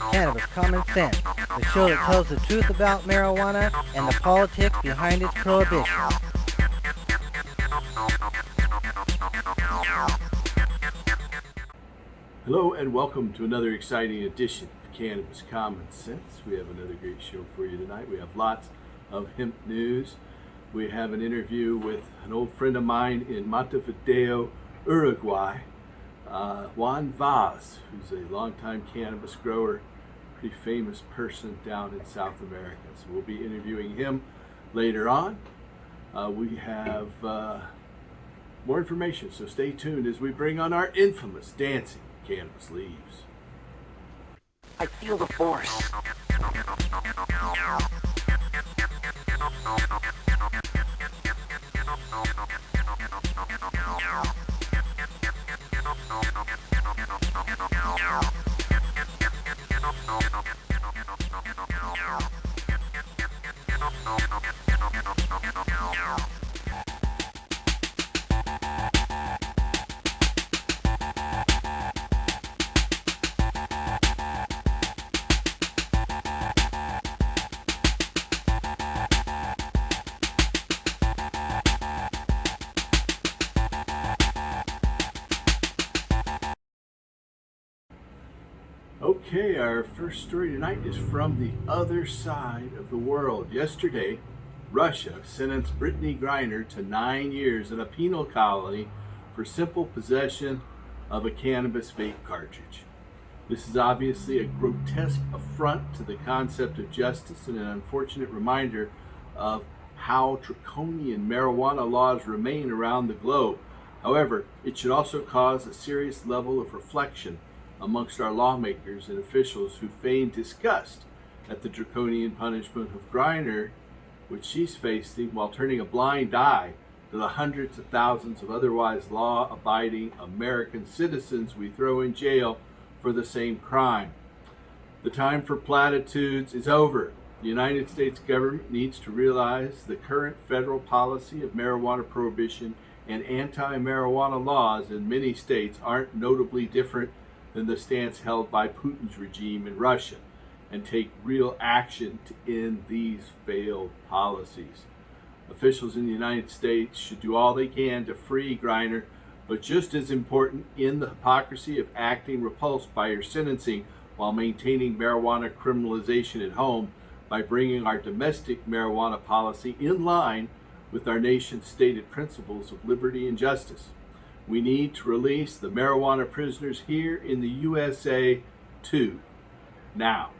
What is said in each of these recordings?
Cannabis Common Sense, the show that tells the truth about marijuana and the politics behind its prohibition. Hello and welcome to another exciting edition of Cannabis Common Sense. We have another great show for you tonight. We have lots of hemp news. We have an interview with an old friend of mine in Montevideo, Uruguay, Juan Vaz, who's a longtime cannabis grower, pretty famous person down in South America. So we'll be interviewing him later on. We have more information, so stay tuned as we bring on our infamous Dancing Cannabis Leaves. I feel the force. Okay, our first story tonight is from the other side of the world. Yesterday, Russia sentenced Brittany Griner to 9 years in a penal colony for simple possession of a cannabis vape cartridge. This is obviously a grotesque affront to the concept of justice and an unfortunate reminder of how draconian marijuana laws remain around the globe. However, it should also cause a serious level of reflection amongst our lawmakers and officials who feign disgust at the draconian punishment of Griner, which she's facing, while turning a blind eye to the hundreds of thousands of otherwise law-abiding American citizens we throw in jail for the same crime. The time for platitudes is over. The United States government needs to realize the current federal policy of marijuana prohibition and anti-marijuana laws in many states aren't notably different than the stance held by Putin's regime in Russia, and take real action to end these failed policies. Officials in the United States should do all they can to free Griner, but just as important, in the hypocrisy of acting repulsed by her sentencing while maintaining marijuana criminalization at home by bringing our domestic marijuana policy in line with our nation's stated principles of liberty and justice. We need to release the marijuana prisoners here in the USA too, now.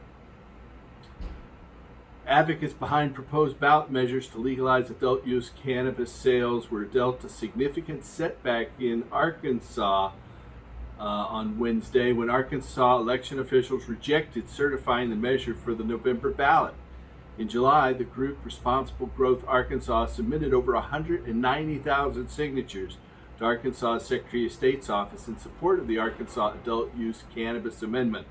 Advocates behind proposed ballot measures to legalize adult use cannabis sales were dealt a significant setback in Arkansas on Wednesday when Arkansas election officials rejected certifying the measure for the November ballot. In July, the group Responsible Growth Arkansas submitted over 190,000 signatures to Arkansas Secretary of State's office in support of the Arkansas Adult Use Cannabis Amendment.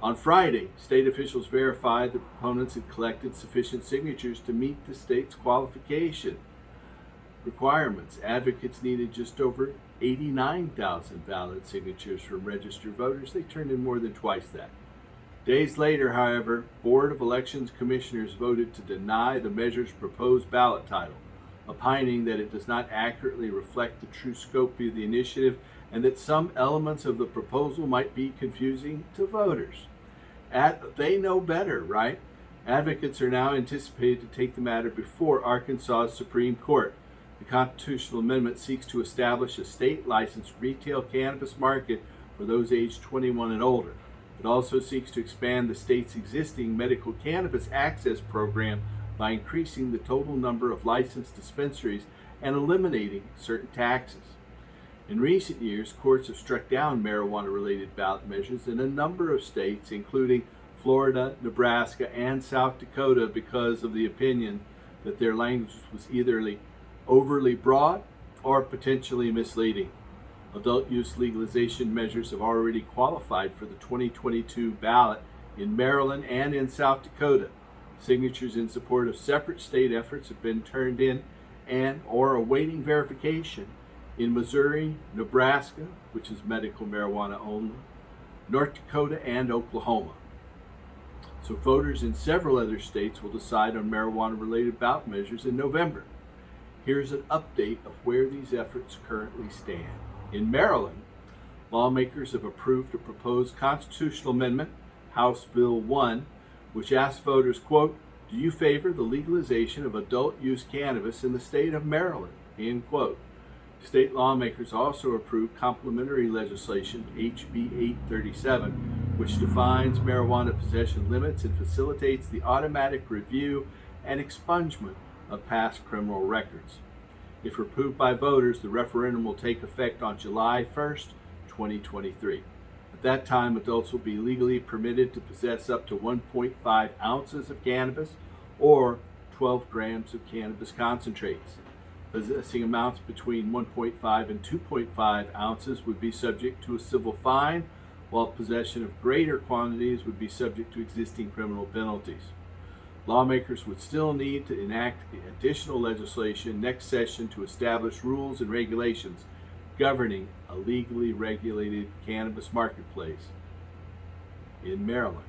On Friday, state officials verified the proponents had collected sufficient signatures to meet the state's qualification requirements. Advocates needed just over 89,000 valid signatures from registered voters. They turned in more than twice that. Days later, however, Board of Elections commissioners voted to deny the measure's proposed ballot title, opining that it does not accurately reflect the true scope of the initiative and that some elements of the proposal might be confusing to voters. They know better, right? Advocates are now anticipated to take the matter before Arkansas's Supreme Court. The constitutional amendment seeks to establish a state-licensed retail cannabis market for those aged 21 and older. It also seeks to expand the state's existing medical cannabis access program by increasing the total number of licensed dispensaries and eliminating certain taxes. In recent years, courts have struck down marijuana-related ballot measures in a number of states, including Florida, Nebraska, and South Dakota, because of the opinion that their language was either overly broad or potentially misleading. Adult use legalization measures have already qualified for the 2022 ballot in Maryland and in South Dakota. Signatures in support of separate state efforts have been turned in and or awaiting verification in Missouri, Nebraska, which is medical marijuana only, North Dakota, and Oklahoma. so voters in several other states will decide on marijuana-related ballot measures in November. Here's an update of where these efforts currently stand. In Maryland, lawmakers have approved a proposed constitutional amendment, House Bill 1, which asks voters, quote, "Do you favor the legalization of adult-use cannabis in the state of Maryland?" End quote. State lawmakers also approved complementary legislation, HB 837, which defines marijuana possession limits and facilitates the automatic review and expungement of past criminal records. If approved by voters, the referendum will take effect on July 1st, 2023. At that time, adults will be legally permitted to possess up to 1.5 ounces of cannabis or 12 grams of cannabis concentrates. Possessing amounts between 1.5 and 2.5 ounces would be subject to a civil fine, while possession of greater quantities would be subject to existing criminal penalties. Lawmakers would still need to enact additional legislation next session to establish rules and regulations governing a legally regulated cannabis marketplace in Maryland.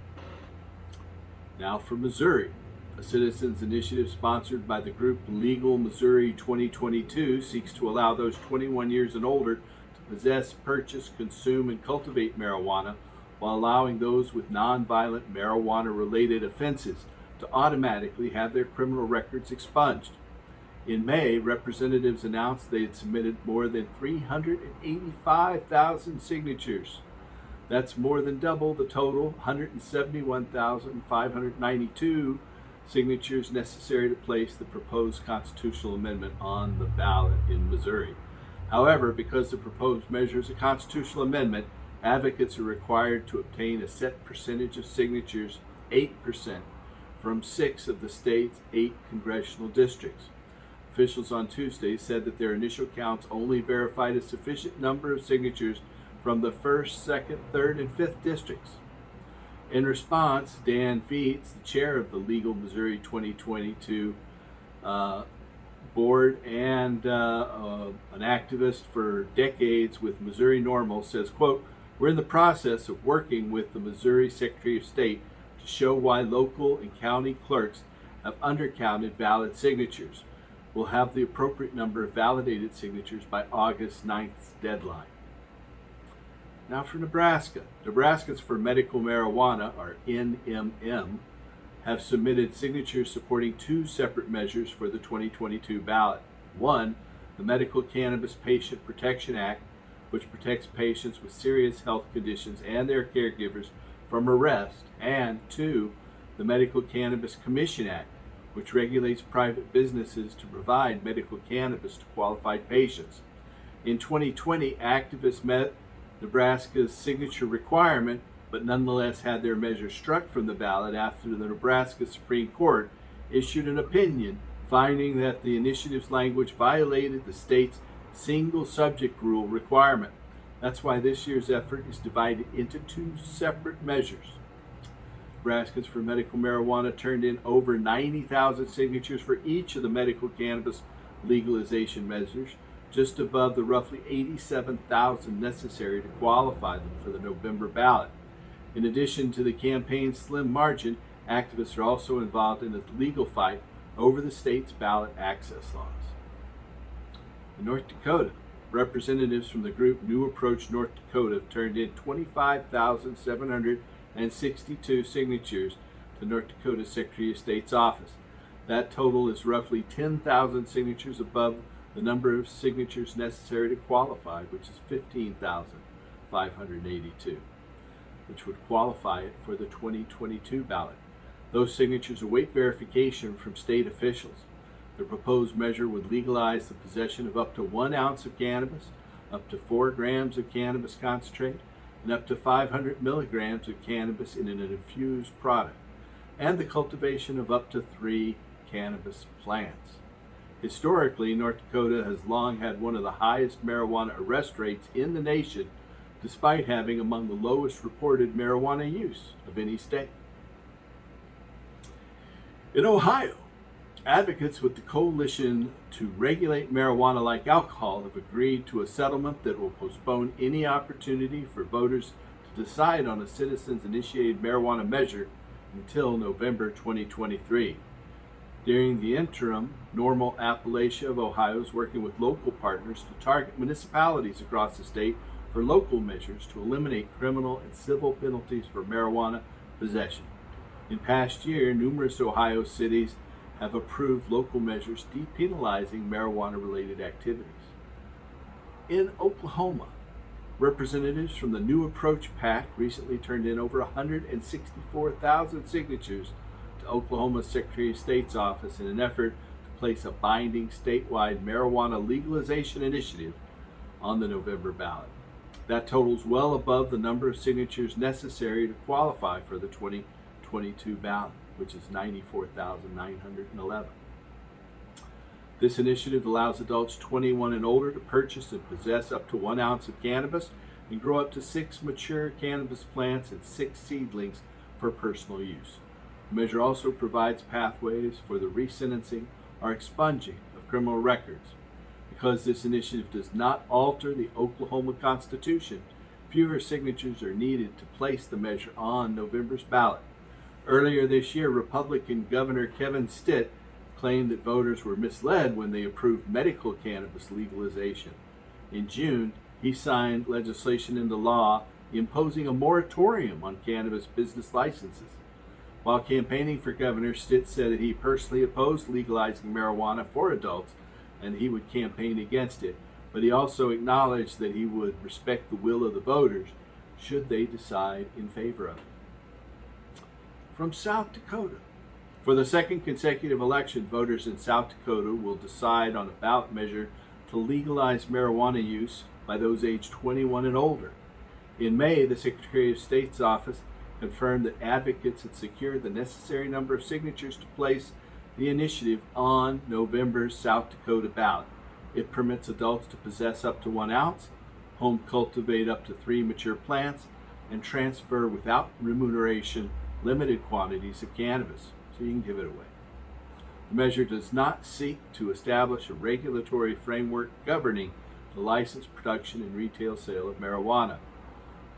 Now for Missouri. A citizens' initiative sponsored by the group Legal Missouri 2022 seeks to allow those 21 years and older to possess, purchase, consume, and cultivate marijuana while allowing those with nonviolent marijuana-related offenses to automatically have their criminal records expunged. In May, representatives announced they had submitted more than 385,000 signatures. That's more than double the total 171,592 signatures necessary to place the proposed constitutional amendment on the ballot in Missouri. However, because the proposed measure is a constitutional amendment, advocates are required to obtain a set percentage of signatures, 8%, from 6 of the state's 8 congressional districts. Officials on Tuesday said that their initial counts only verified a sufficient number of signatures from the 1st, 2nd, 3rd, and 5th districts. In response, Dan Feets, the chair of the Legal Missouri 2022 board and an activist for decades with Missouri Normal, says, quote, "We're in the process of working with the Missouri Secretary of State to show why local and county clerks have undercounted valid signatures. We'll have the appropriate number of validated signatures by August 9th's deadline." Now for Nebraska. Nebraskans for Medical Marijuana, or NMM, have submitted signatures supporting 2 separate measures for the 2022 ballot. One, the Medical Cannabis Patient Protection Act, which protects patients with serious health conditions and their caregivers from arrest, and 2, the Medical Cannabis Commission Act, which regulates private businesses to provide medical cannabis to qualified patients. In 2020, activists met Nebraska's signature requirement, but nonetheless had their measure struck from the ballot after the Nebraska Supreme Court issued an opinion finding that the initiative's language violated the state's single subject rule requirement. That's why this year's effort is divided into 2 separate measures. Nebraskans for Medical Marijuana turned in over 90,000 signatures for each of the medical cannabis legalization measures, just above the roughly 87,000 necessary to qualify them for the November ballot. In addition to the campaign's slim margin, activists are also involved in a legal fight over the state's ballot access laws. In North Dakota, representatives from the group New Approach North Dakota have turned in 25,762 signatures to North Dakota's Secretary of State's office. That total is roughly 10,000 signatures above the number of signatures necessary to qualify, which is 15,582, which would qualify it for the 2022 ballot. Those signatures await verification from state officials. The proposed measure would legalize the possession of up to 1 ounce of cannabis, up to 4 grams of cannabis concentrate, and up to 500 milligrams of cannabis in an infused product, and the cultivation of up to 3 cannabis plants. Historically, North Dakota has long had one of the highest marijuana arrest rates in the nation, despite having among the lowest reported marijuana use of any state. In Ohio, advocates with the Coalition to Regulate Marijuana Like Alcohol have agreed to a settlement that will postpone any opportunity for voters to decide on a citizens-initiated marijuana measure until November 2023. During the interim, Normal Appalachia of Ohio is working with local partners to target municipalities across the state for local measures to eliminate criminal and civil penalties for marijuana possession. In past year, numerous Ohio cities have approved local measures depenalizing marijuana-related activities. In Oklahoma, representatives from the New Approach PAC recently turned in over 164,000 signatures to Oklahoma's Secretary of State's office in an effort to place a binding statewide marijuana legalization initiative on the November ballot. That totals well above the number of signatures necessary to qualify for the 2022 ballot, which is 94,911. This initiative allows adults 21 and older to purchase and possess up to 1 ounce of cannabis and grow up to 6 mature cannabis plants and 6 seedlings for personal use. The measure also provides pathways for the resentencing or expunging of criminal records. Because this initiative does not alter the Oklahoma Constitution, fewer signatures are needed to place the measure on November's ballot. Earlier this year, Republican Governor Kevin Stitt claimed that voters were misled when they approved medical cannabis legalization. In June, he signed legislation into law imposing a moratorium on cannabis business licenses. While campaigning for governor, Stitt said that he personally opposed legalizing marijuana for adults and he would campaign against it, but he also acknowledged that he would respect the will of the voters should they decide in favor of it. From South Dakota. For the second consecutive election, voters in South Dakota will decide on a ballot measure to legalize marijuana use by those aged 21 and older. In May, the Secretary of State's office confirmed that advocates had secured the necessary number of signatures to place the initiative on November's South Dakota ballot. It permits adults to possess up to 1 ounce, home cultivate up to 3 mature plants, and transfer without remuneration limited quantities of cannabis, so you can give it away. The measure does not seek to establish a regulatory framework governing the licensed production and retail sale of marijuana.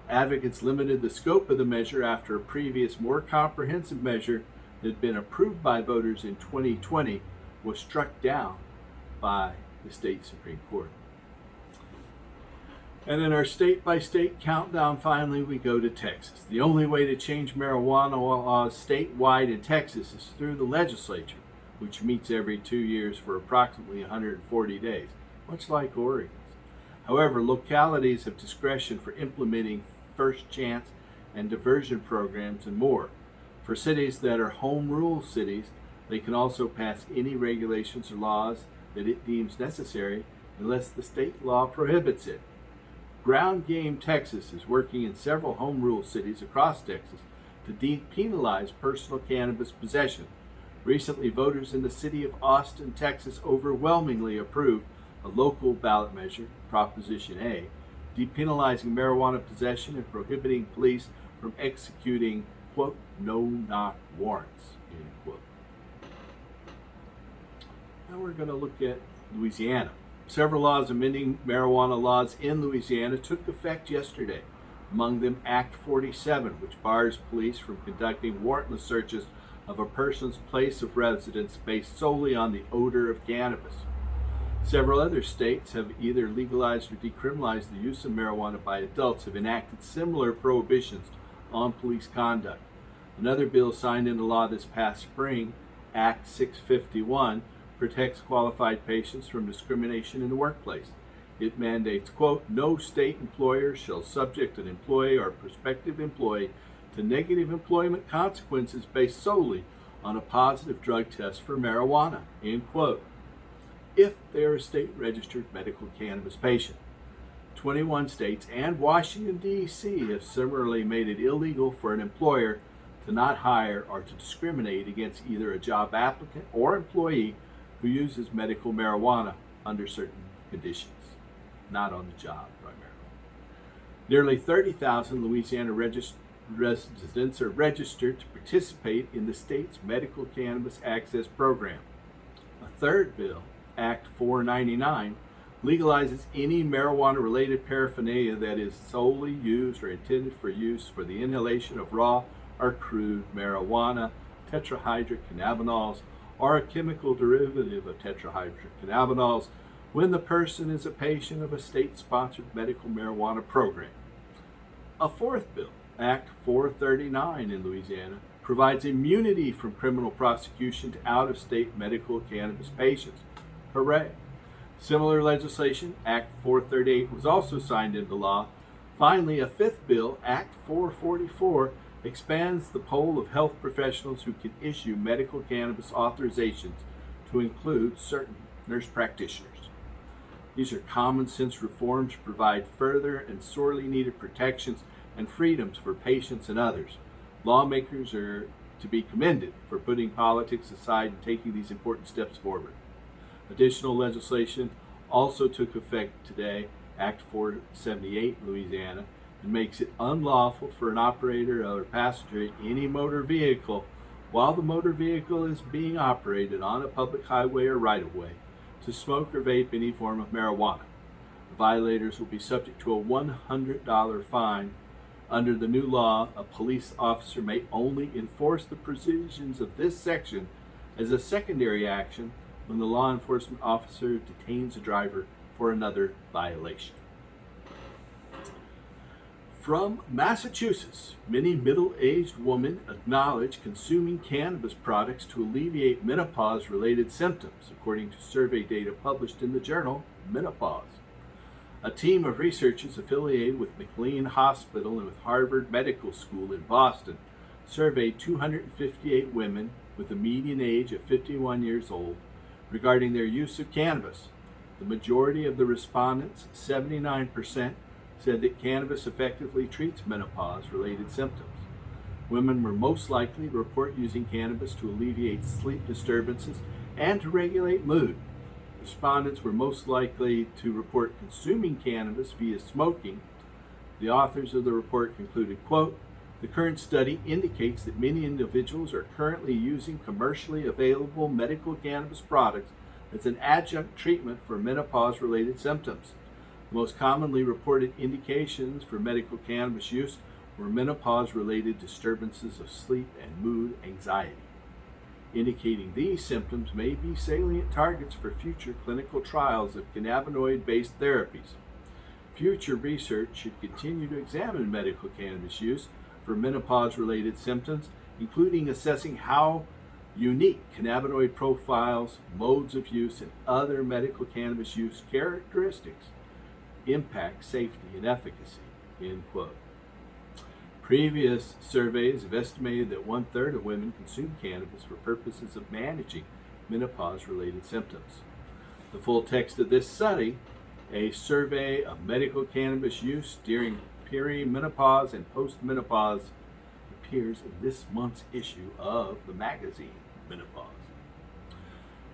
Advocates limited the scope of the measure after a previous, more comprehensive measure that had been approved by voters in 2020 was struck down by the state Supreme Court. And in our state-by-state countdown, finally, we go to Texas. The only way to change marijuana laws statewide in Texas is through the legislature, which meets every 2 years for approximately 140 days, much like Oregon's. However, localities have discretion for implementing first chance and diversion programs and more. For cities that are home rule cities, they can also pass any regulations or laws that it deems necessary unless the state law prohibits it. Ground Game Texas is working in several home rule cities across Texas to depenalize personal cannabis possession. Recently, voters in the city of Austin, Texas overwhelmingly approved a local ballot measure, Proposition A, depenalizing marijuana possession and prohibiting police from executing, quote, no-knock warrants, end quote. Now we're going to look at Louisiana. Several laws amending marijuana laws in Louisiana took effect yesterday. Among them, Act 47, which bars police from conducting warrantless searches of a person's place of residence based solely on the odor of cannabis. Several other states have either legalized or decriminalized the use of marijuana by adults, have enacted similar prohibitions on police conduct. Another bill signed into law this past spring, Act 651, protects qualified patients from discrimination in the workplace. It mandates, quote, no state employer shall subject an employee or prospective employee to negative employment consequences based solely on a positive drug test for marijuana, end quote, if they are a state-registered medical cannabis patient. 21 states and Washington, D.C. have similarly made it illegal for an employer to not hire or to discriminate against either a job applicant or employee who uses medical marijuana under certain conditions, not on the job primarily. Nearly 30,000 Louisiana residents are registered to participate in the state's medical cannabis access program. A third bill, Act 499, legalizes any marijuana-related paraphernalia that is solely used or intended for use for the inhalation of raw are crude marijuana, tetrahydrocannabinols, or a chemical derivative of tetrahydrocannabinols when the person is a patient of a state-sponsored medical marijuana program. A fourth bill, Act 439 in Louisiana, provides immunity from criminal prosecution to out-of-state medical cannabis patients. Hooray! Similar legislation, Act 438, was also signed into law. Finally, a fifth bill, Act 444, expands the pool of health professionals who can issue medical cannabis authorizations to include certain nurse practitioners. These are common sense reforms to provide further and sorely needed protections and freedoms for patients and others. Lawmakers are to be commended for putting politics aside and taking these important steps forward. Additional legislation also took effect today, Act 478 in Louisiana, and makes it unlawful for an operator or passenger in any motor vehicle while the motor vehicle is being operated on a public highway or right-of-way to smoke or vape any form of marijuana. Violators will be subject to a $100 fine. Under the new law, a police officer may only enforce the provisions of this section as a secondary action when the law enforcement officer detains a driver for another violation. From Massachusetts, many middle-aged women acknowledge consuming cannabis products to alleviate menopause-related symptoms, according to survey data published in the journal Menopause. A team of researchers affiliated with McLean Hospital and with Harvard Medical School in Boston surveyed 258 women with a median age of 51 years old regarding their use of cannabis. The majority of the respondents, 79%, said that cannabis effectively treats menopause-related symptoms. Women were most likely to report using cannabis to alleviate sleep disturbances and to regulate mood. Respondents were most likely to report consuming cannabis via smoking. The authors of the report concluded, quote, "The current study indicates that many individuals are currently using commercially available medical cannabis products as an adjunct treatment for menopause-related symptoms. The most commonly reported indications for medical cannabis use were menopause-related disturbances of sleep and mood anxiety, indicating these symptoms may be salient targets for future clinical trials of cannabinoid-based therapies. Future research should continue to examine medical cannabis use for menopause-related symptoms, including assessing how unique cannabinoid profiles, modes of use, and other medical cannabis use characteristics impact safety and efficacy," end quote. Previous surveys have estimated that 1/3 of women consume cannabis for purposes of managing menopause-related symptoms. The full text of this study, a survey of medical cannabis use during perimenopause and postmenopause, appears in this month's issue of the magazine Menopause.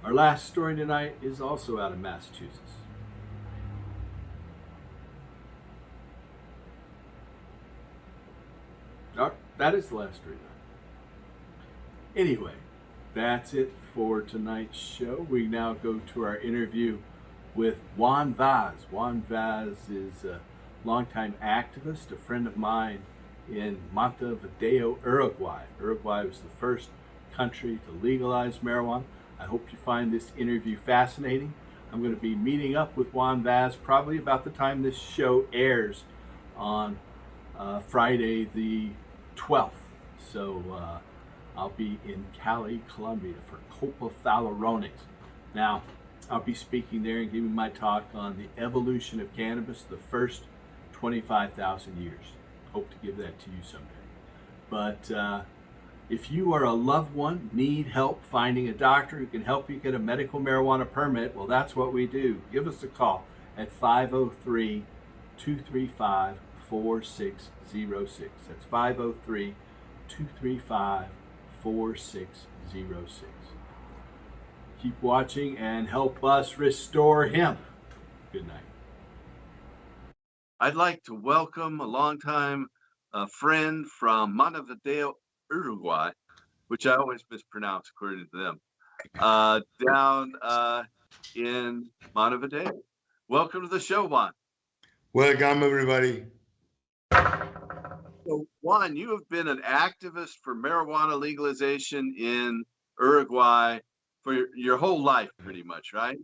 Our last story tonight is also out of Massachusetts. That is the last story tonight. Anyway, that's it for tonight's show. We now go to our interview with Juan Vaz. Juan Vaz is a longtime activist, a friend of mine in Montevideo, Uruguay. Uruguay was the first country to legalize marijuana. I hope you find this interview fascinating. I'm going to be meeting up with Juan Vaz probably about the time this show airs on Friday the 12th. So I'll be in Cali, Colombia for Copa Falarones. Now, I'll be speaking there and giving my talk on the evolution of cannabis, the first 25,000 years. Hope to give that to you someday. But if you are a loved one, need help finding a doctor who can help you get a medical marijuana permit, well, that's what we do. Give us a call at 503-235-4606. That's 503-235-4606. Keep watching and help us restore him. Good night. I'd like to welcome a longtime friend from Montevideo, Uruguay, which I always mispronounce according to them, down in Montevideo. Welcome to the show, Juan. Welcome, everybody. So, Juan, you have been an activist for marijuana legalization in Uruguay for your whole life, pretty much, right?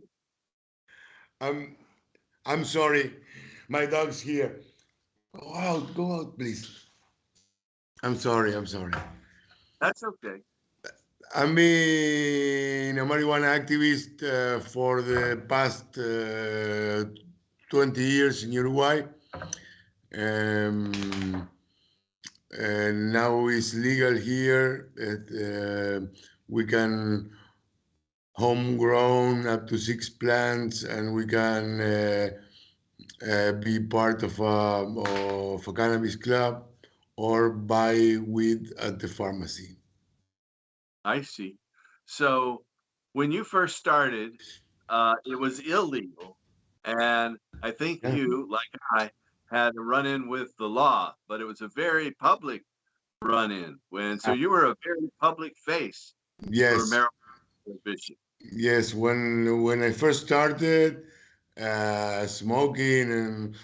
I'm I'm sorry, my dog's here. Go out, please. I'm sorry. That's okay. I've been a marijuana activist for the past 20 years in Uruguay. Um, and now it's legal here. We can homegrown up to 6 plants, and we can be part of a cannabis club or buy weed at the pharmacy. I see. So, when you first started, it was illegal, and I think Yeah. you, like I, had a run-in with the law, but it was a very public run-in. When so you were a very public face for Yes, marijuana prohibition. yes. When I first started smoking and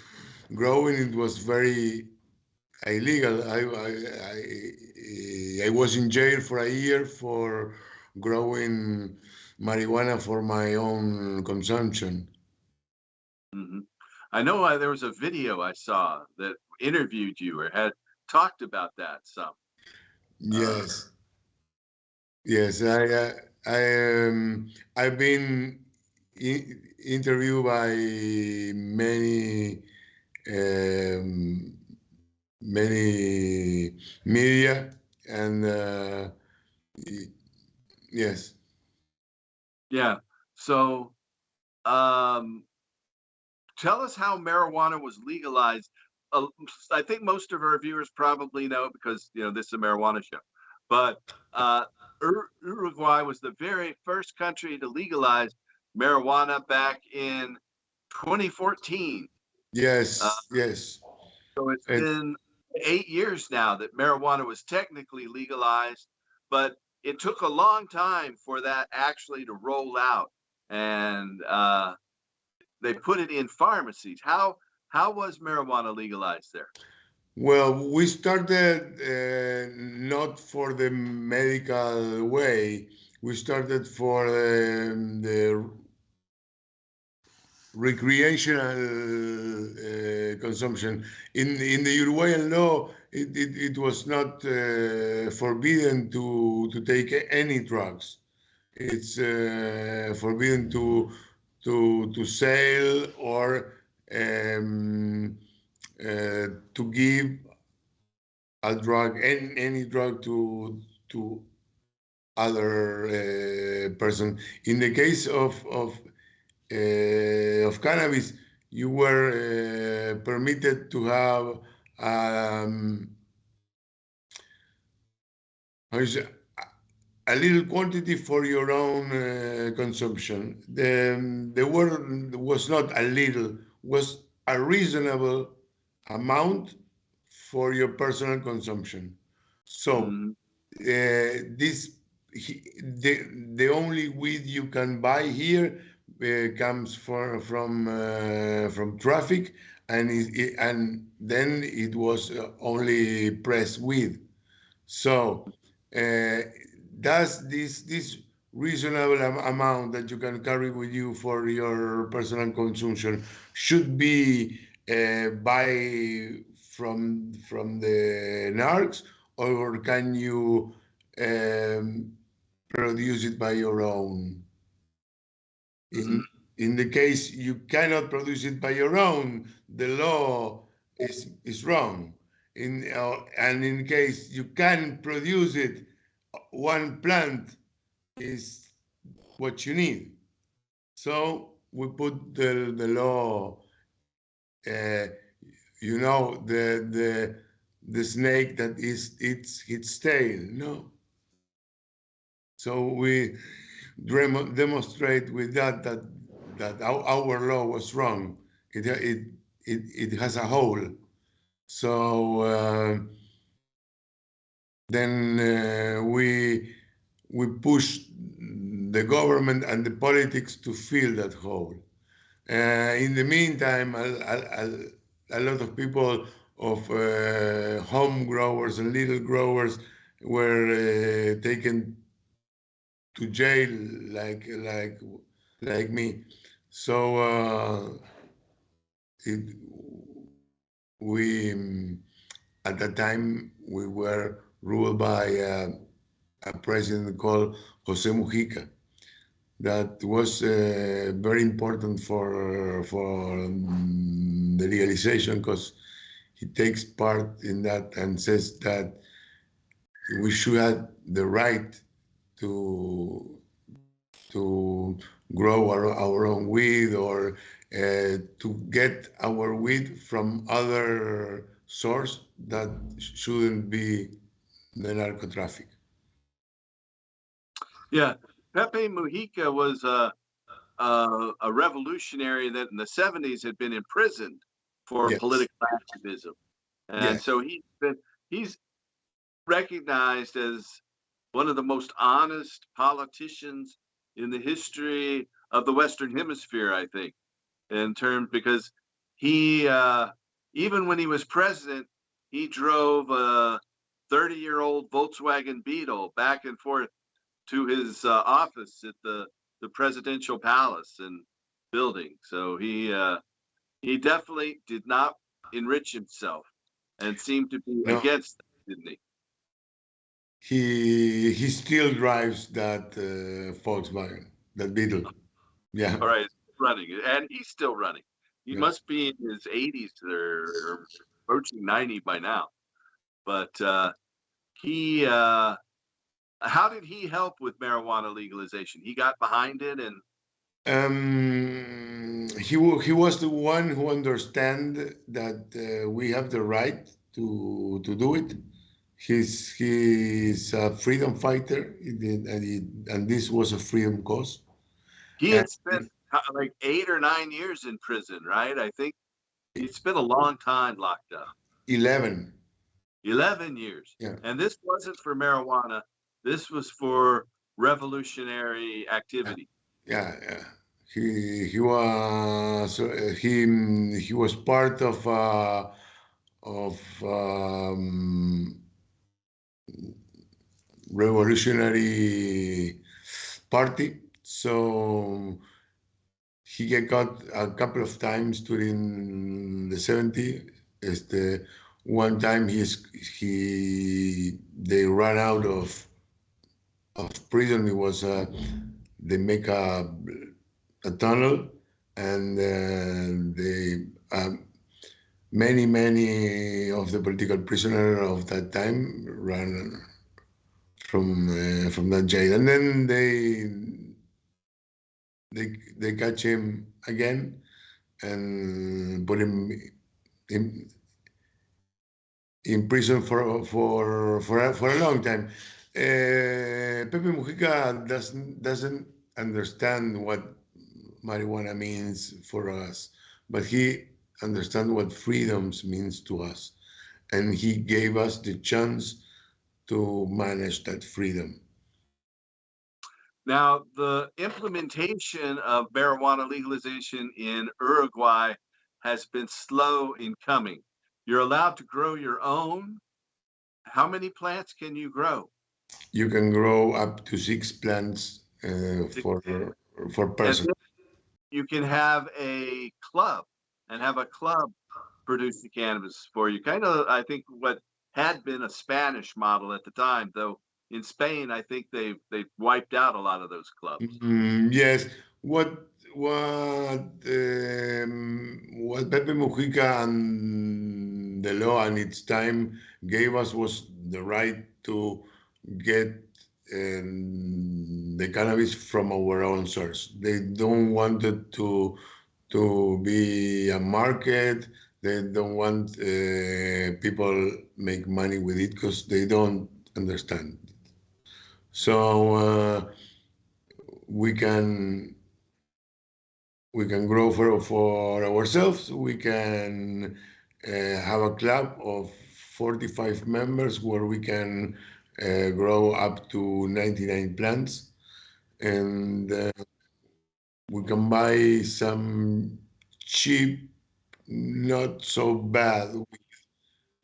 growing, it was very illegal. I was in jail for a year for growing marijuana for my own consumption. Hmm. I know there was a video I saw that interviewed you or had talked about that some. Uh, Yes, yes. I've been interviewed by many um, many media, and yes. yeah. So, um, tell us how marijuana was legalized. Uh, I think most of our viewers probably know because this is a marijuana show, but uh, Uruguay was the very first country to legalize marijuana back in 2014. Uh, Yes, yes. so it's And been 8 years now that marijuana was technically legalized, but it took a long time for that actually to roll out. And they put it in pharmacies. How was marijuana legalized there? well, we started not for the medical way. We started for the recreational consumption. In the Uruguayan law, it was not forbidden to take any drugs. It's forbidden to sell or um, to give a drug, any drug to other person. In the case of cannabis, you were permitted to have um, how is it, a little quantity for your own consumption. The word was not a little, was a reasonable amount for your personal consumption. So Mm-hmm. this the only weed you can buy here comes from traffic, and and then it was only pressed weed. So uh, does this reasonable amount that you can carry with you for your personal consumption should be buy from the narcs, or can you um, produce it by your own? Mm-hmm. In the case you cannot produce it by your own, the law is wrong. And in case you can produce it, one plant is what you need. So we put the law, uh, the snake that is its tail. No, so we demonstrate with that our law was wrong. It has a hole. So then we push the government and the politics to fill that hole. In the meantime, a lot of people home growers and little growers were taken to jail like me. So it, we at that time we were ruled by a president called Jose Mujica. That was very important for the legalization because he takes part in that and says that we should have the right to to grow our own weed or to get our weed from other source that shouldn't be the narco traffic. Yeah, Pepe Mujica was a revolutionary that in the 70s had been imprisoned for Yes, political activism, and yes, so he's recognized as one of the most honest politicians in the history of the Western Hemisphere, I think, in terms because he even when he was president, he drove a 30-year-old Volkswagen Beetle back and forth to his office at the presidential palace and building. So he definitely did not enrich himself and seemed to be no, against it, didn't he? he still drives that Volkswagen, that Beetle. Yeah, All right, running, and he's still running. He yeah. must be in his 80s or approaching 90 by now. But he, how did he help with marijuana legalization? He got behind it, and He was the one who understand that we have the right to do it. He's a freedom fighter, and this was a freedom cause. he And had spent like 8 or 9 years in prison, right? I think he'd spent a long time locked up, 11, 11 years. yeah, And this wasn't for marijuana. This was for revolutionary yeah, activity. yeah. He was part of revolutionary party. So he get caught a couple of times during the 70s. One time they ran out of prison. It was they make a tunnel and they many of the political prisoners of that time ran from that jail, and then they catch him again and put him in, in prison for a long time. Pepe Mujica doesn't understand what marijuana means for us, but he understands what freedoms means to us, and he gave us the chance to manage that freedom. Now, the implementation of marijuana legalization in Uruguay has been slow in coming. You're allowed to grow your own. How many plants can you grow? You can grow up to 6 plants for And person. then you can have a club and have a club produce the cannabis for you. Kind of, I think, what had been a Spanish model at the time, though in Spain, I think they've wiped out a lot of those clubs. Yes, what Pepe Mujica and the law and its time gave us was the right to get the cannabis from our own source. They don't want it to be a market. They don't want people make money with it because they don't understand. So we can we can grow for ourselves. We can have a club of 45 members where we can grow up to 99 plants, and we can buy some cheap, not so bad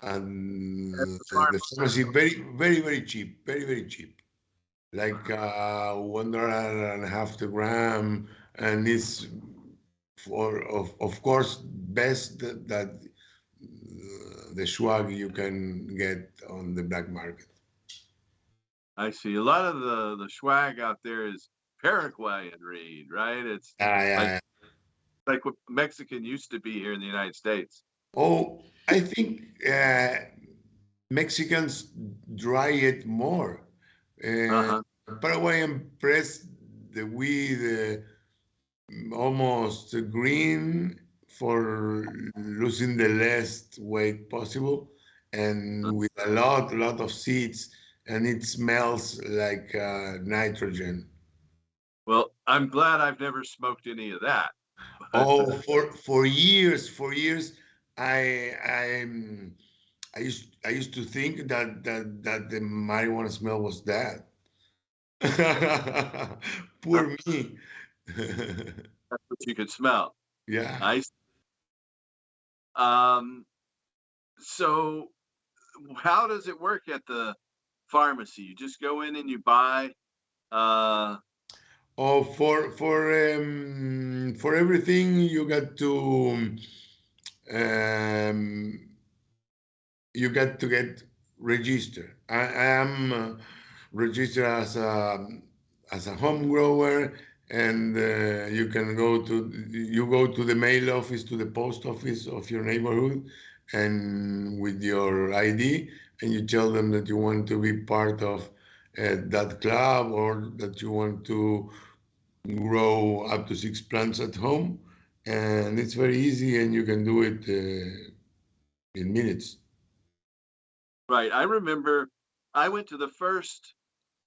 and At the the pharmacy very cheap, very cheap, like $1.50 the gram, and it's for of course best that the swag you can get on the black market. I see. A lot of the swag out there is Paraguayan reed, right? It's like Yeah. like what Mexican used to be here in the United States. Oh, I think Mexicans dry it more. Uh, Uh-huh. Paraguayan press the weed almost green for losing the less weight possible, and with a lot of seeds, and it smells like nitrogen. Well, I'm glad I've never smoked any of that. But Oh, for years, I I used to think that the marijuana smell was that. Poor me. that's what you could smell. Yeah. I um so how does it work at the pharmacy? You just go in and you buy uh Oh, for everything um, you got to get registered. I am registered as a home grower, and you go to the mail office, to the post office of your neighborhood, and with your ID, and you tell them that you want to be part of that club, or that you want to grow up to 6 plants at home, and it's very easy, and you can do it in minutes. right. I remember I went to the first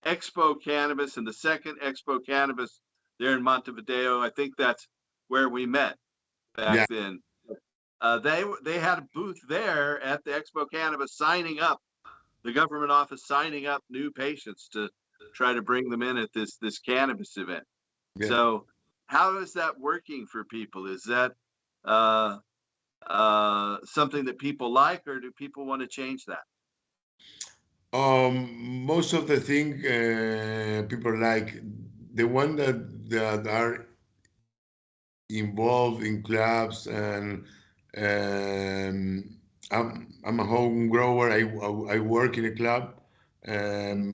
Expo Cannabis and the second Expo Cannabis there in Montevideo. I think that's where we met back Yeah, then. They had a booth there at the Expo Cannabis, signing up the government office, signing up new patients to try to bring them in at this cannabis event. yeah. So, how is that working for people? Is that uh, something that people like, or do people want to change that? Most of the thing people like, the one that are involved in clubs, and um, I'm a home grower. I work in a club, and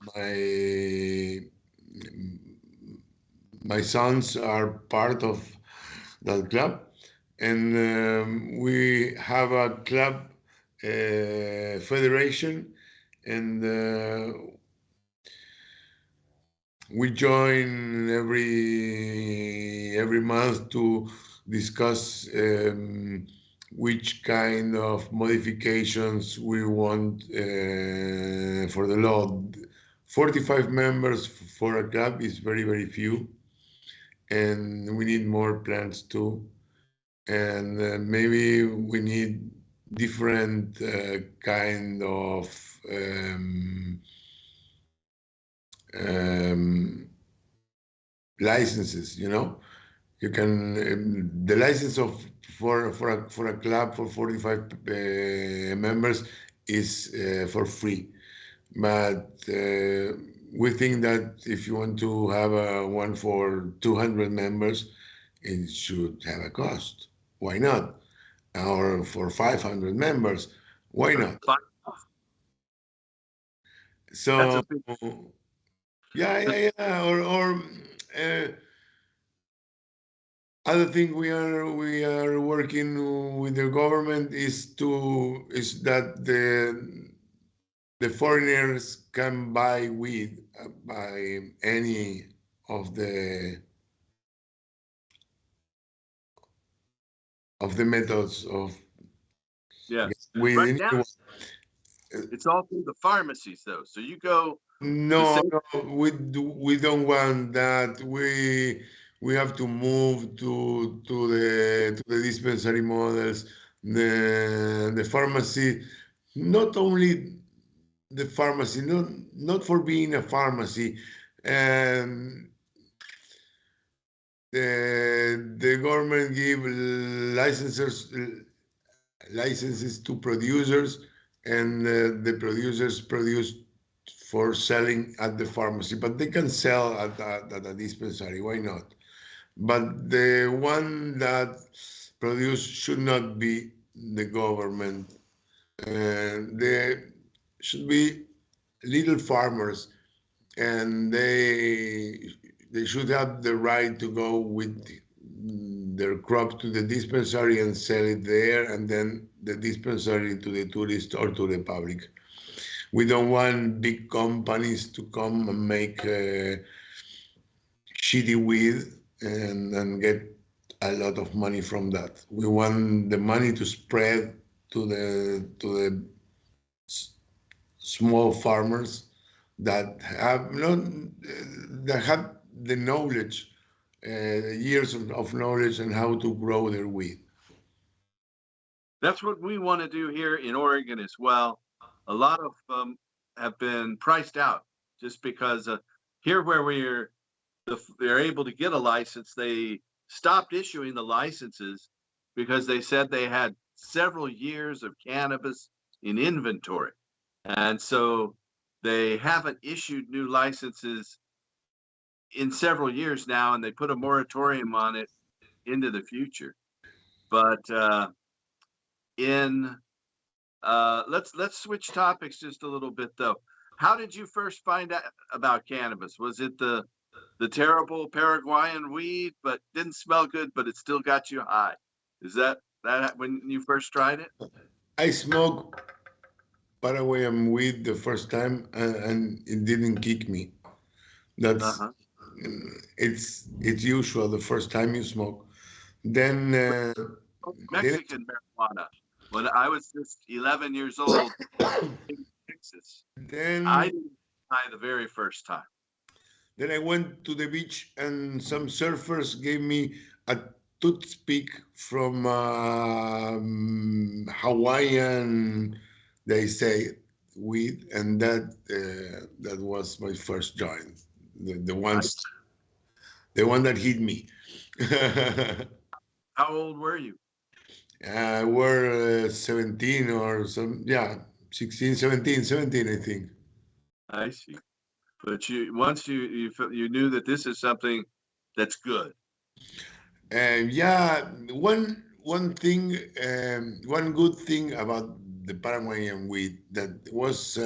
my sons are part of that club, and we have a club federation, and we join every month to discuss which kind of modifications we want for the law. 45 members for a club is very few, and we need more plans too. And maybe we need different kind of um, licenses. You can the license of for a club for 45 members is for free, but we think that if you want to have a one for 200 members, it should have a cost. Why not? Or for 500 members, why not? Fine. That's a So big. yeah, or uh, other thing we are working with the government is that the foreigners can buy weed by any of the methods of Yes. weed Right in now, anyone. it's all through the pharmacies, though. So you go the No, same. no, we don't want that. We have to move to the dispensary models, the pharmacy, not only the pharmacy, not for being a pharmacy. Um, the government give licenses to producers, and the producers produce for selling at the pharmacy, but they can sell at a dispensary. Why not? But the one that produce should not be the government. They should be little farmers, and they should have the right to go with their crop to the dispensary and sell it there, and then the dispensary to the tourist or to the public. We don't want big companies to come and make shitty weed and get a lot of money from that. We want the money to spread to the small farmers that have not that have the knowledge, years of knowledge on how to grow their weed. That's what we want to do here in Oregon as well. A lot of them have been priced out just because here where they're able to get a license, they stopped issuing the licenses because they said they had several years of cannabis in inventory. And so they haven't issued new licenses in several years now, and they put a moratorium on it into the future. But let's switch topics just a little bit though. How did you first find out about cannabis? Was it the terrible Paraguayan weed, but didn't smell good, but it still got you high? Is that when you first tried it? I smoked Paraguayan weed the first time, and it didn't kick me. That's Uh-huh. it's usual the first time you smoke. Then then Mexican marijuana. When I was just 11 years old in Texas, I then didn't try the very first time. then I went to the beach, and some surfers gave me a toothpick from Hawaiian, they say, weed, and that was my first joint, the Nice. one that hit me. How old were you? We're 17 or some, yeah, 16, 17, 17, I think. I see. But once you knew that this is something that's good. And yeah, one thing, one good thing about the Paraguayan wheat that was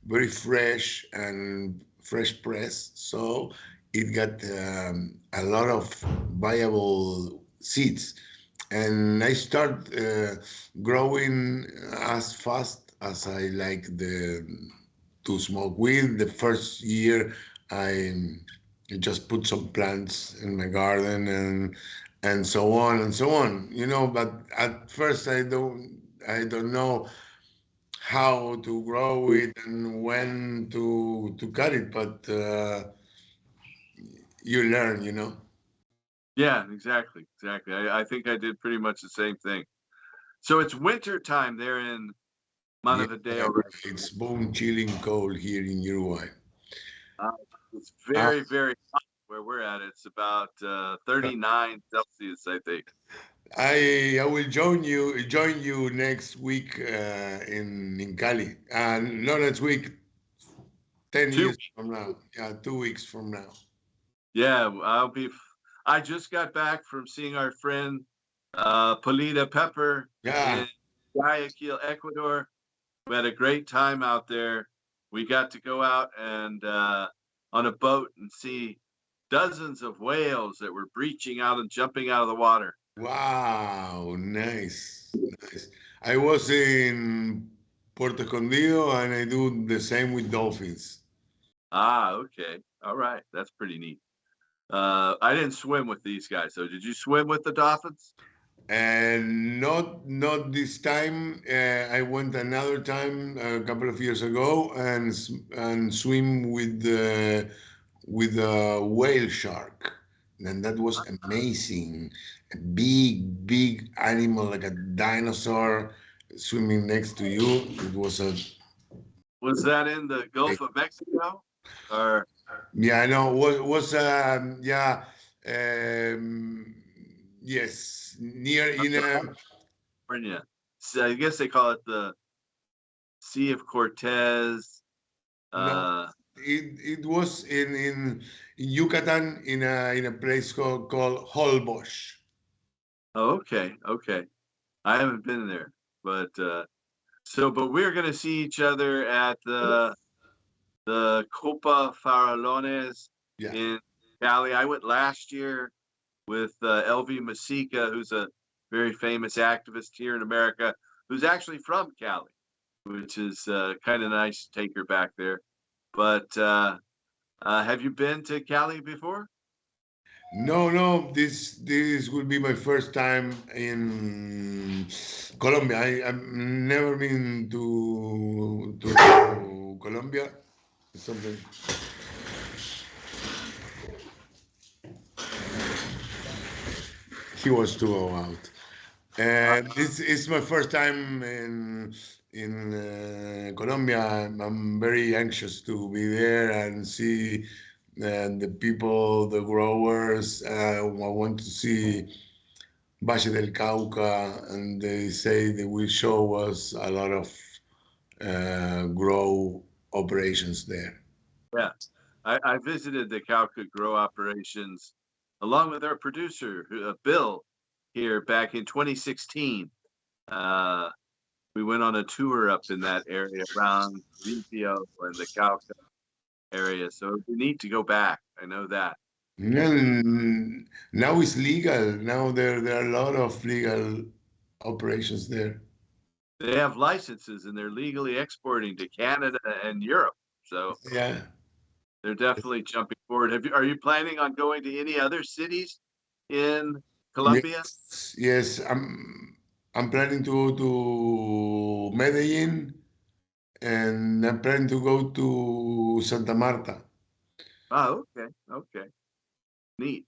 very fresh and fresh pressed, so it got a lot of viable seeds, and I start growing as fast as I like the to smoke weed. The first year, I just put some plants in my garden and so on and so on. But at first I don't know how to grow it and when to cut it, but you learn. Yeah, exactly. I think I did pretty much the same thing. So it's winter time there in Yeah, Montevideo, right? it's bone chilling cold here in Uruguay. Uh, it's Uh, very, very hot where we're at. It's about 39 Celsius, I think. I will join you next week in Cali. Not next week, 10 years 2 weeks. from now. Yeah, 2 weeks from now. Yeah, I just got back from seeing our friend Polita Pepper Yeah. in Guayaquil, Ecuador. We had a great time out there. We got to go out and on a boat and see dozens of whales that were breaching out and jumping out of the water. Wow, nice, nice. I was in Puerto Escondido, and I do the same with dolphins. Ah, okay. All right. That's pretty neat. I didn't swim with these guys. So did you swim with the dolphins? And not this time. I went another time a couple of years ago and swim with a whale shark, and that was amazing. A big animal like a dinosaur swimming next to you. It was a Was that in the Gulf of Mexico? Or yeah, I know. Was yeah, um, yes, near in a California? So I guess they call it the Sea of Cortez. No, it was in Yucatan in a place called Holbox. Oh, okay, okay. I haven't been there, but but we're gonna see each other at the Copa Farallones Yeah. in Cali. I went last year with LV Masica, who's a very famous activist here in America, who's actually from Cali, which is kind of nice to take her back there. But have you been to Cali before? No, no, this will be my first time in Colombia. I've never been to Colombia. Something. He was to go out. And this is my first time in Colombia. I'm very anxious to be there and see the people, the growers. I want to see Valle del Cauca, and they say they will show us a lot of grow operations there. Yeah, I visited the Cowcook Grow operations along with our producer, Bill, here back in 2016. Uh, we went on a tour up in that area around Vizio and the Cauca area. So we need to go back. I know that. Now it's legal. Now there are a lot of legal operations there. They have licenses and they're legally exporting to Canada and Europe. So Yeah. they're definitely jumping forward. Are you planning on going to any other cities in Colombia? Yes, yes. I'm planning to go to Medellin, and I'm planning to go to Santa Marta. Oh, okay, okay, neat.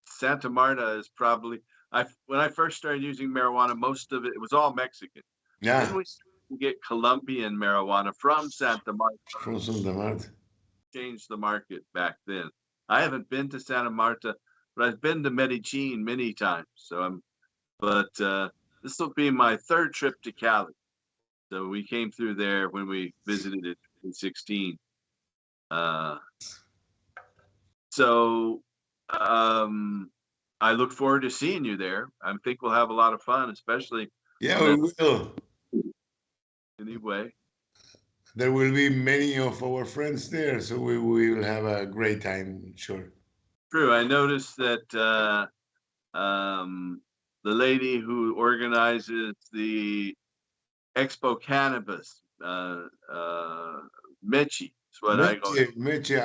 Santa Marta is probably I when I first started using marijuana, most of it was all Mexican. Then Yeah, we get Colombian marijuana from Santa Marta, from Santa Marta. changed the market back then. I haven't been to Santa Marta, but I've been to Medellin many times. But this will be my third trip to Cali. So we came through there when we visited it in 2016. Uh, so um, I look forward to seeing you there. I think we'll have a lot of fun, especially Yeah, on that we will. anyway. There will be many of our friends there, so we will have a great time, sure. True. I noticed that the lady who organizes the Expo Cannabis, Mechi, is what I go. Meche, Meche,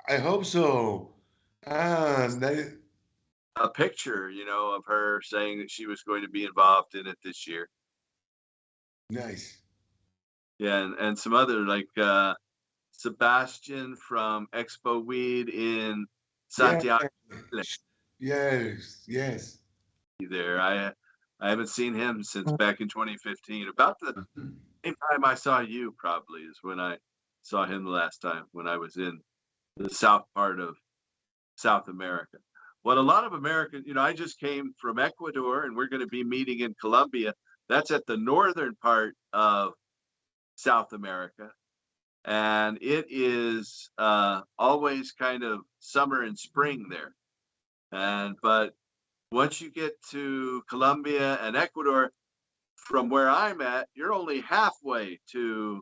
I hope so. That is A picture, of her saying that she was going to be involved in it this year. nice. Yeah, and some other like Sebastian from Expo Weed in Yeah, Santiago yes, yes. there. I haven't seen him since back in 2015. About the same time I saw you probably is when I saw him the last time when I was in the south part of South America. What a lot of Americans, I just came from Ecuador and we're going to be meeting in Colombia. That's at the northern part of South America. And it is always kind of summer and spring there. But once you get to Colombia and Ecuador, from where I'm at, you're only halfway to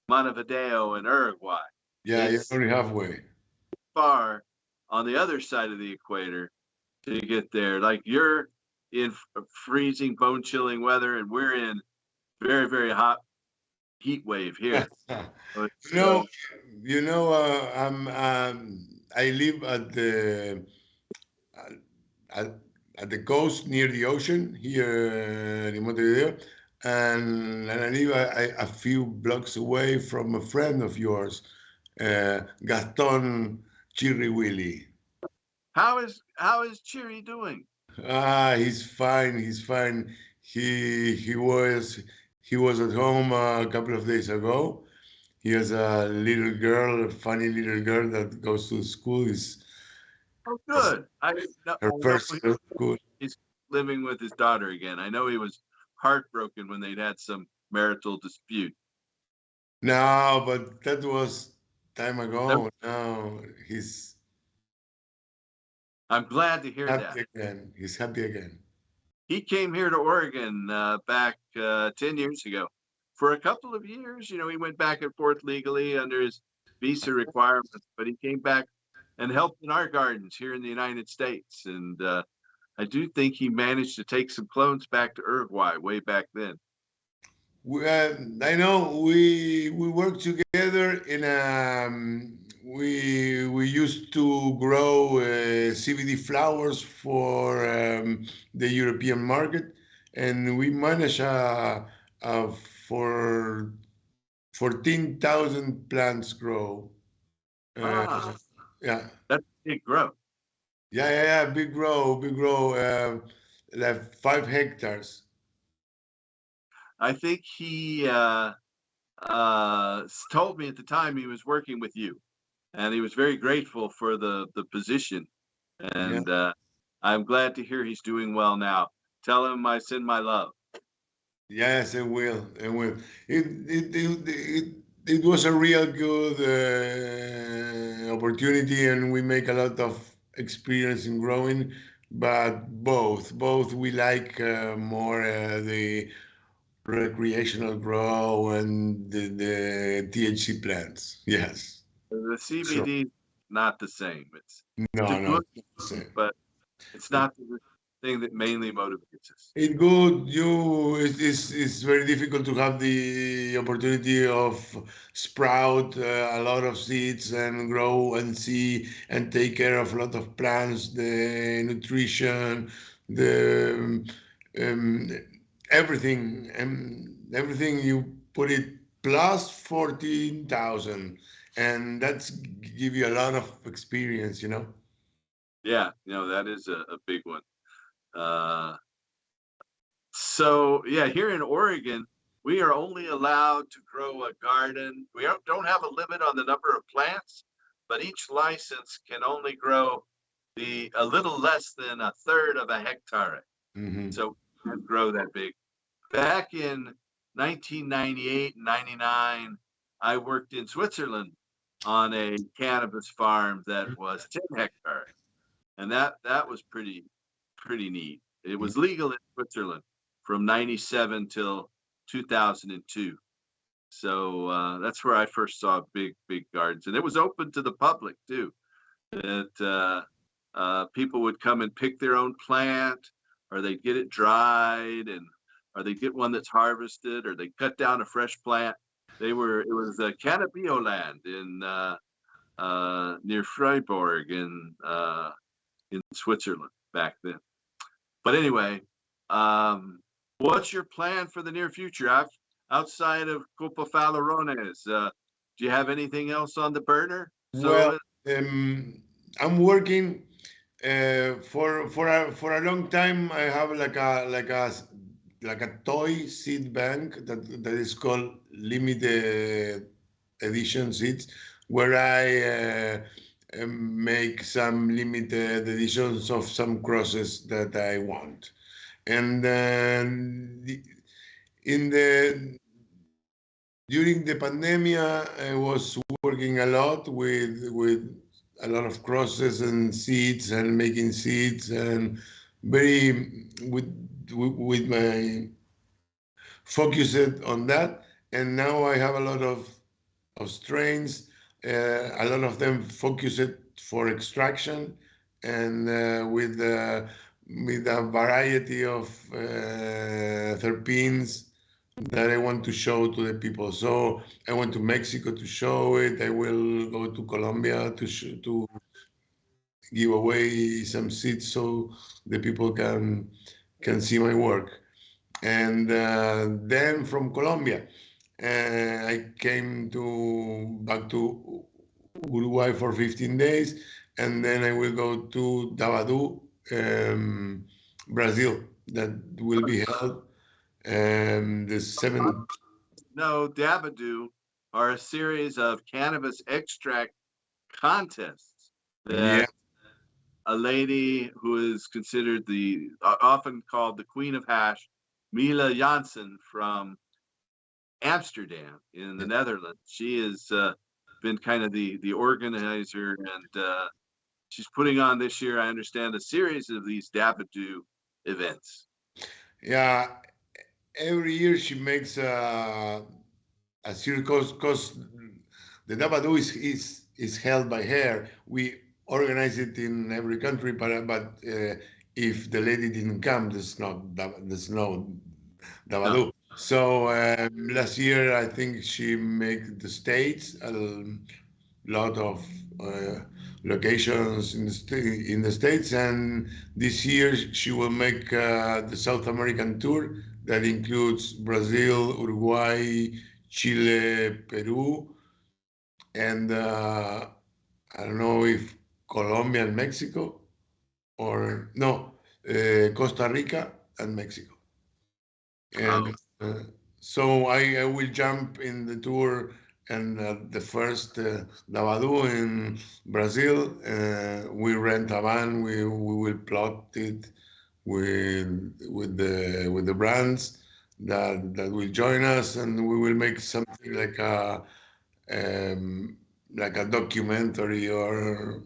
Montevideo and Uruguay. Yeah, you're It's only halfway. far on the other side of the equator to get there. Like you're in freezing, bone chilling weather, and we're in very, very hot heat wave here. But, You know, I live uh, at, at the coast near the ocean here in Montevideo, and I live a few blocks away from a friend of yours, Gaston Chirri Willy. how is Cheery doing? He's fine. He's fine. He was at home a couple of days ago. He has a little girl, a funny little girl that goes to school. Oh, Is good. I her know first school. he's living with his daughter again. I know he was heartbroken when they'd had some marital dispute. No, but that was time That- ago. Now he's I'm glad to hear that. happy again. He's happy again. He came here to Oregon back 10 years ago. For a couple of years, you know, he went back and forth legally under his visa requirements, but he came back and helped in our gardens here in the United States. And I do think he managed to take some clones back to Uruguay way back then. I know we work together in we used to grow CBD flowers for the European market, and we manage for 14,000 plants grow. Ah, Yeah, that's a big growth. yeah, big grow, like 5 hectares. I think he told me at the time he was working with you, and he was very grateful for the position. Yeah. And I'm glad to hear he's doing well now. Tell him I send my love. Yes, it will. It will. It was a real good opportunity, and we make a lot of experience in growing. But both we like more the recreational grow and the THC plants. Yes, The sure. CBD, not the same. It's a No, no, good, it's not the same. but it's not the thing that mainly motivates us. It good. It's very difficult to have the opportunity of sprout a lot of seeds and grow and see and take care of a lot of plants, the nutrition, the um, everything, and everything you put it plus 14,000, and that's give you a lot of experience, you know. Yeah, that is a big one. Uh, So yeah, here in Oregon, we are only allowed to grow a garden. We don't have a limit on the number of plants, but each license can only grow a little less than a third of a hectare. Hmm. So we can't grow that big. Back in 1998 and 99, I worked in Switzerland on a cannabis farm that was 10 hectares, and that was pretty neat. It was legal in Switzerland from 97 till 2002. So that's where I first saw big gardens, and it was open to the public too. That people would come and pick their own plant, or they'd get it dried, or they'd get one that's harvested, or they cut down a fresh plant. It was Cannabis land in near Freiburg in Switzerland back then. But anyway, what's your plan for the near future outside of Copa Falarones? Do you have anything else on the burner? Well, So I'm working for a long time. I have like a toy seed bank that is called limited edition seeds, where I make some limited editions of some crosses that I want. And in the during the pandemic, I was working a lot with a lot of crosses and seeds and making seeds and very with my focused on that. And now I have a lot of strains, a lot of them focused for extraction and with a variety of terpenes that I want to show to the people. So I went to Mexico to show it. I will go to Colombia to give away some seeds so the people can see my work. And then from Colombia, I came to back to Uruguay for 15 days, and then I will go to Davao, Brazil. That will be held the 7th. no, Dabadoo are a series of cannabis extract contests Yeah, that a lady who is considered the often called the Queen of Hash, Mila Janssen from Amsterdam in the Netherlands. She has been kind of the organizer, and she's putting on this year, I understand, a series of these Dabadoo events. Yeah, every year she makes a series because the Dabadoo is held by her. We organize it in every country, but if the lady didn't come, there's no No. Dabadoo. So last year I think she made the States a lot of locations in the States, and this year she will make the South American tour that includes Brazil, Uruguay, Chile, Peru, and I don't know if Colombia and Mexico, or no, Costa Rica and Mexico. Oh, And so I will jump in the tour and the first Lavadu in Brazil. We rent a van. We will plot it with the brands that will join us, and we will make something like a documentary, or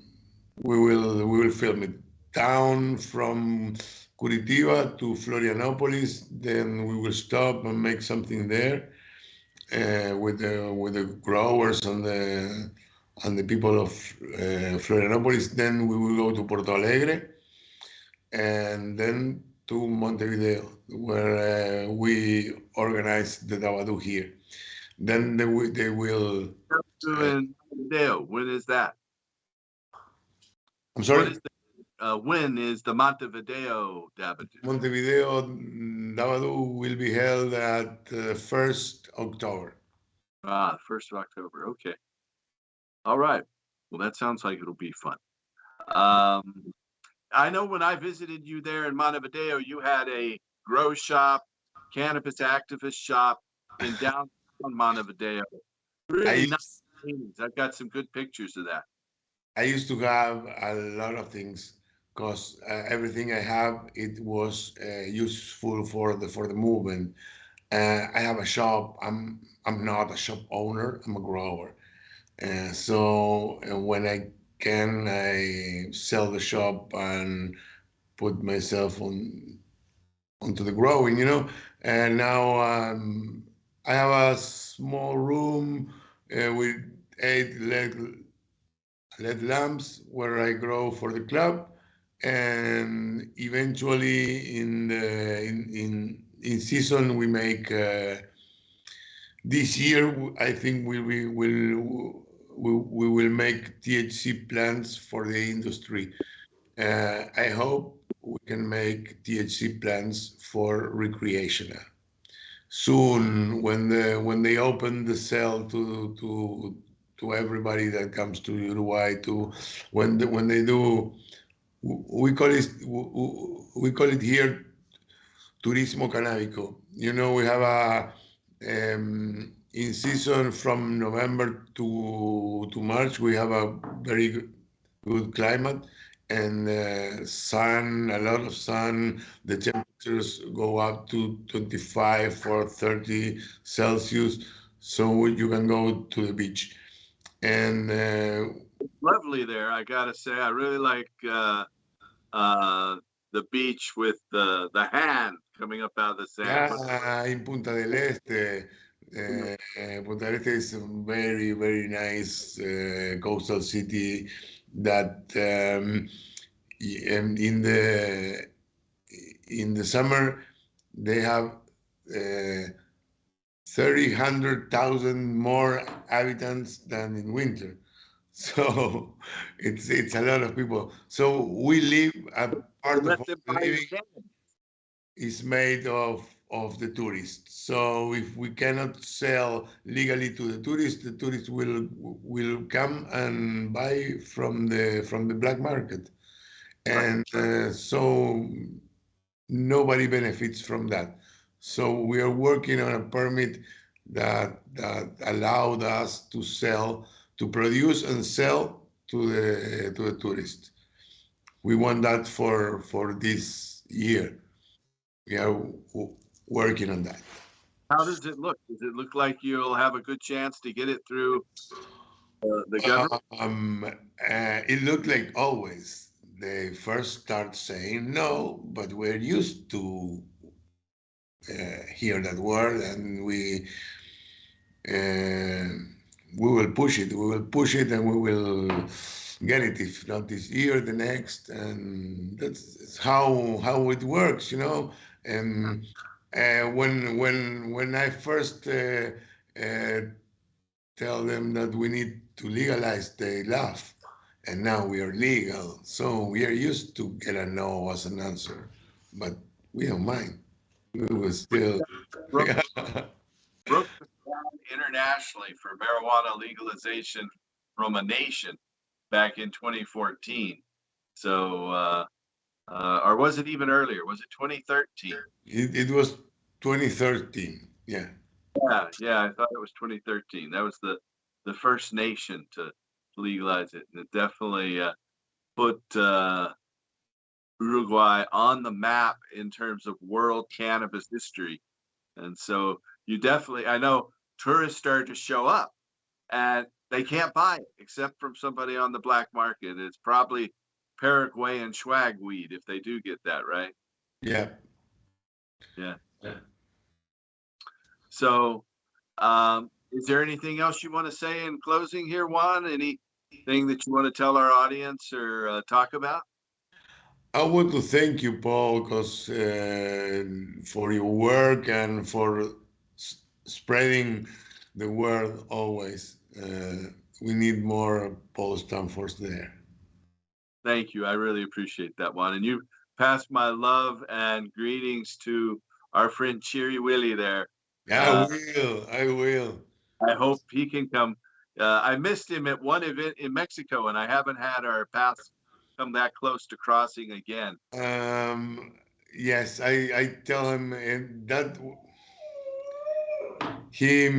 we will film it down from Curitiba to Florianopolis. Then we will stop and make something there with the growers and the people of Florianopolis. Then we will go to Porto Alegre and then to Montevideo, where we organize the Dabadu here. Then they will. in Montevideo. When is that? I'm What sorry. is when is the Montevideo Dabadoo? Montevideo Dabadu will be held at 1st October. Ah, the 1st of October. Okay. All right. Well, that sounds like it'll be fun. Um, I know when I visited you there in Montevideo, you had a grow shop, cannabis activist shop in downtown Montevideo. I Really nice used, paintings. I've got some good pictures of that. I used to have a lot of things because everything I have it was useful for the movement. I have a shop. I'm not a shop owner. I'm a grower. So when I can, I sell the shop and put myself onto the growing, And now I have a small room with 8 LED lamps where I grow for the club, and eventually in season we make. This year, I think we will make THC plants for the industry. I hope we can make THC plants for recreational. Soon, when they open the sale to everybody that comes to Uruguay, to when they do, we call it here turismo canábico. We have in season from November to March, we have a very good climate and sun, a lot of sun. The temperatures go up to 25 or 30 Celsius, so you can go to the beach. And Lovely there, I gotta say. I really like the beach with the hand coming up out of the sand. yeah, in Punta del Este, Punta del Este is a very, very nice coastal city that in the summer they have 100,000 more inhabitants than in winter. So it's a lot of people. So we live a part of Let our them buy your living cannabis. is made of the tourists. So if we cannot sell legally to the tourists will come and buy from the black market, Right. and so nobody benefits from that. So we are working on a permit that allowed us to produce and sell to the tourists. We want that for this year. We are working on that. How does it look? Does it look like you'll have a good chance to get it through the government? It looked like always. They first start saying no, but we're used to hear that word, and uh, we will push it. We will push it, and we will get it. If not this year, the next, and that's how it works, you know. And when I first uh, tell them that we need to legalize, they laugh. And now we are legal. So we are used to get a no as an answer, but we don't mind. We will still. Broke, broke the ground internationally for marijuana legalization from a nation back in 2014. So, or was it even earlier? Was it 2013? It was 2013. Yeah. Yeah, I thought it was 2013. That was the first nation to legalize it, and it definitely put Uruguay on the map in terms of world cannabis history. And so you definitely, I know tourists start to show up and they can't buy it except from somebody on the black market. It's probably Paraguayan swag weed if they do get that, right? Yeah. Yeah. Yeah. So, is there anything else you want to say in closing here, Juan? Anything that you want to tell our audience or talk about? I want to thank you, Paul, because for your work and for spreading the word always. We need more Paul Stanfords there. Thank you. I really appreciate that, Juan. And you passed my love and greetings to our friend Cheery Willie there. I will. I will. I hope he can come. I missed him at one event in Mexico, and I haven't had our paths come that close to crossing again. Yes, I tell him that he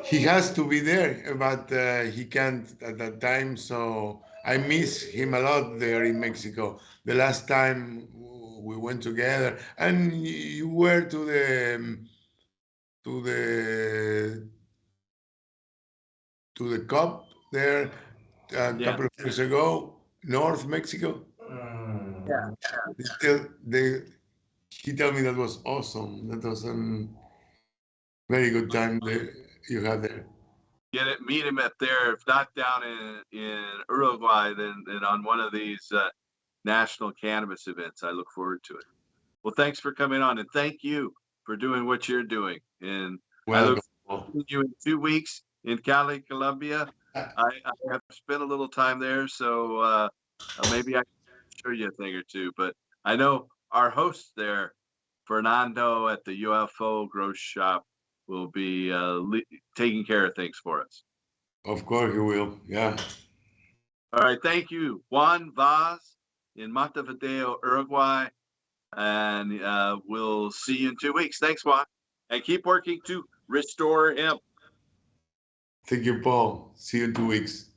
he has to be there, but he can't at that time. So I miss him a lot there in Mexico. The last time we went together, and you were to the to the COP there a Yeah, couple of years ago, North Mexico. yeah. They he told me that was awesome. That was a very good time that you had there. Meet him at there. If not down in Uruguay, then on one of these national cannabis events. I look forward to it. Well, thanks for coming on, and thank you for doing what you're doing. And I look Welcome. forward to you in 2 weeks in Cali, Colombia. I have spent a little time there, so maybe I can show you a thing or two. But I know our host there, Fernando at the UFO Grow Shop, will be taking care of things for us. Of course you will. Yeah. All right, thank you, Juan Vaz in Montevideo, Uruguay, and we'll see you in 2 weeks. Thanks, Juan, and keep working to restore him. Thank you, Paul. See you in 2 weeks.